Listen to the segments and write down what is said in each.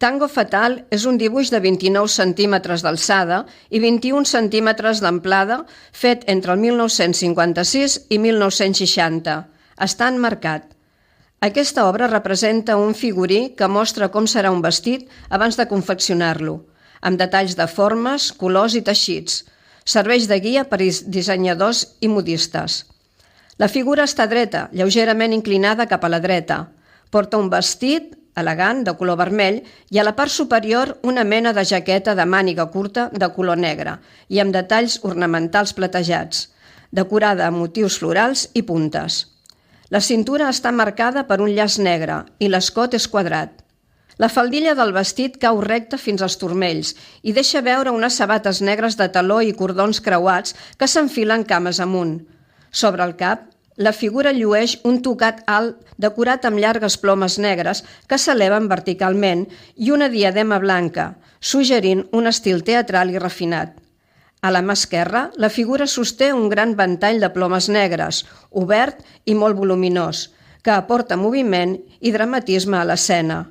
Tango Fatal és un dibuix de 29 centímetres d'alçada i 21 centímetres d'amplada fet entre el 1956 i 1960. Està enmarcat. Aquesta obra representa un figurí que mostra com serà un vestit abans de confeccionar-lo, amb detalls de formes, colors i teixits. Serveix de guia per dissenyadors i modistes. La figura està dreta, lleugerament inclinada cap a la dreta. Porta un vestit elegant de color vermell i a la part superior una mena de jaqueta de màniga curta de color negre i amb detalls ornamentals platejats, decorada amb motius florals i puntes. La cintura està marcada per un llaç negre i l'escot és quadrat. La faldilla del vestit cau recta fins als turmells i deixa veure unes sabates negres de taló i cordons creuats que s'enfilen cames amunt. Sobre el cap, la figura llueix un tocat alt decorat amb llargues plomes negres que s'eleven verticalment i una diadema blanca, suggerint un estil teatral i refinat. A la mà esquerra, la figura sosté un gran ventall de plomes negres, obert i molt voluminós, que aporta moviment i dramatisme a l'escena.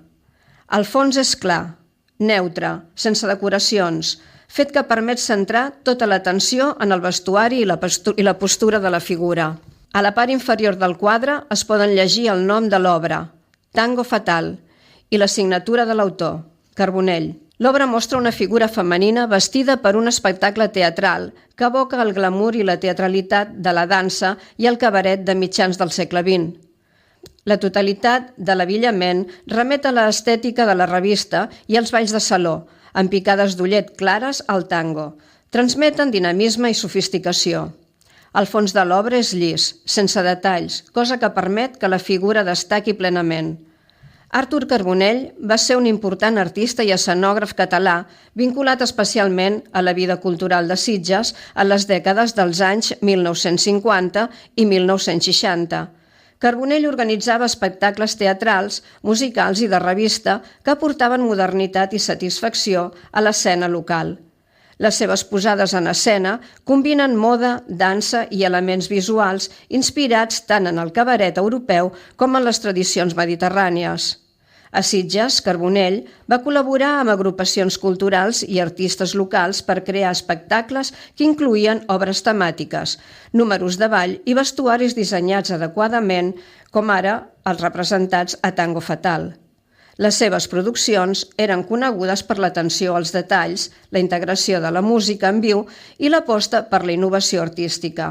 El fons és clar, neutre, sense decoracions, fet que permet centrar tota l'atenció en el vestuari i la postura de la figura. A la part inferior del quadre es poden llegir el nom de l'obra, Tango Fatal, i la signatura de l'autor, Carbonell. L'obra mostra una figura femenina vestida per un espectacle teatral que evoca el glamour i la teatralitat de la dansa i el cabaret de mitjans del segle XX. La totalitat de l'abillament remet a l'estètica de la revista i als balls de saló, amb picades d'ullet clares al tango. Transmeten dinamisme i sofisticació. El fons de l'obra és llis, sense detalls, cosa que permet que la figura destaqui plenament. Artur Carbonell va ser un important artista i escenògraf català vinculat especialment a la vida cultural de Sitges en les dècades dels anys 1950 i 1960. Carbonell organitzava espectacles teatrals, musicals i de revista que aportaven modernitat i satisfacció a l'escena local. Les seves posades en escena combinen moda, dansa i elements visuals inspirats tant en el cabaret europeu com en les tradicions mediterrànies. A Sitges, Carbonell va col·laborar amb agrupacions culturals i artistes locals per crear espectacles que incloïen obres temàtiques, números de ball i vestuaris dissenyats adequadament, com ara els representats a Tango Fatal. Les seves produccions eren conegudes per l'atenció als detalls, la integració de la música en viu i l'aposta per la innovació artística.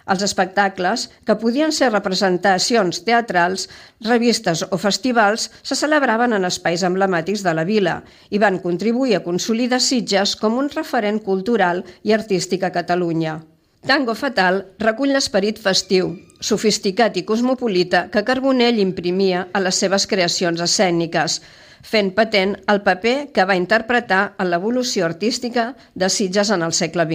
Els espectacles, que podien ser representacions teatrals, revistes o festivals, se celebraven en espais emblemàtics de la vila i van contribuir a consolidar Sitges com un referent cultural i artístic a Catalunya. Tango Fatal recull l'esperit festiu, sofisticat i cosmopolita que Carbonell imprimia a les seves creacions escèniques, fent patent el paper que va interpretar en l'evolució artística de Sitges en el segle XX.